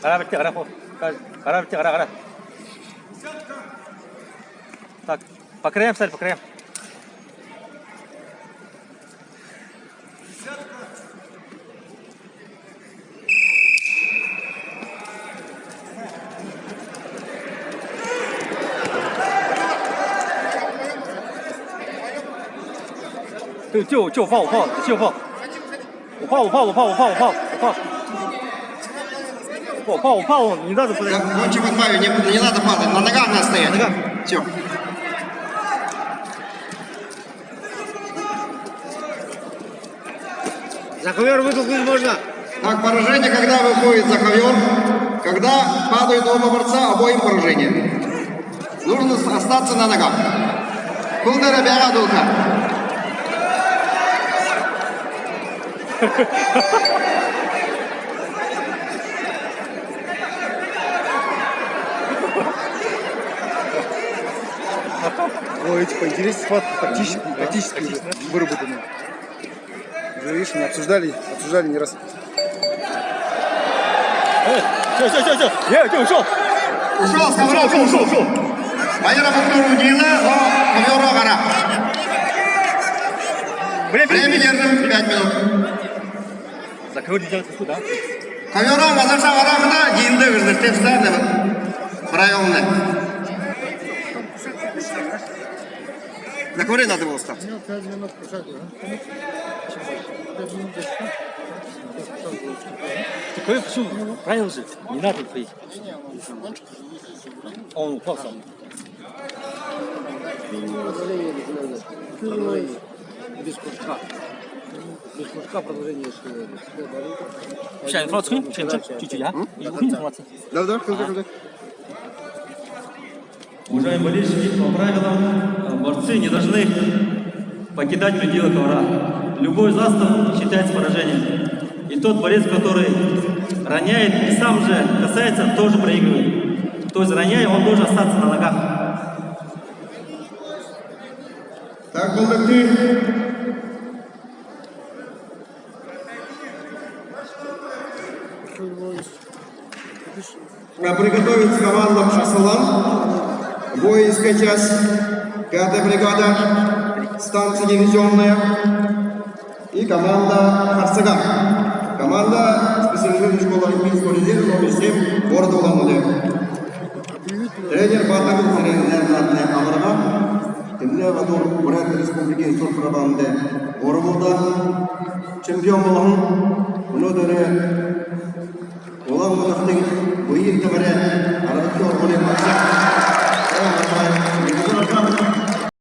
Қара бітте, қара қол. Қара бітте, қара. Так, по краям стали, по краям.就我放，не надо подойти. Кончик отбавить, не надо падать, на ногах надо стоять. Все. За ковер вытолкнуть можно. Так, поражение, когда выходит за ковер, когда падают оба борца, обоим поражение. Нужно остаться на ногах. Кулдара бяга дулка. Ой, эти поинтереснее схватки тактически выработаны. Уже, видишь, мы обсуждали не раз. Все, ушел. Ушел, сказал, ушел. Валера подпору Дила, ковера гора. Время держим 5 минут. За ковер делать да? Ковера мазаша гора, Динда, вернете встали. Правильно. На ковре надо было стать. 5 минут пошагу, а? 5 минут Ты ковер почему? Правильно же, не надо ходить. Он упал сам. Без курка. Без курка продолжение школы. Сейчас информацию чуть-чуть, а? Информацию. Да. Уважаемые болельщики, по правилам, борцы не должны покидать пределы ковра. Любой заступ считается поражением. И тот борец, который роняет и сам же касается, тоже проигрывает. То есть роняя, он должен остаться на ногах. Так, Балдакты. Приготовить команду Шасалан. Воинская часть, 5-я бригада, станция дивизионная и команда Харсаган. Команда специализированной школы Армейского резерва номер 7 города Улан-Удэ. Тренер Батагов Зеленая Амарга, Темле Ватур, Брат Республики Институт Прабанде, Орвуда, чемпион Улан, Улан-Удэ, Улан-Удэ, Буин Табаре, Аратор Улен Мачак.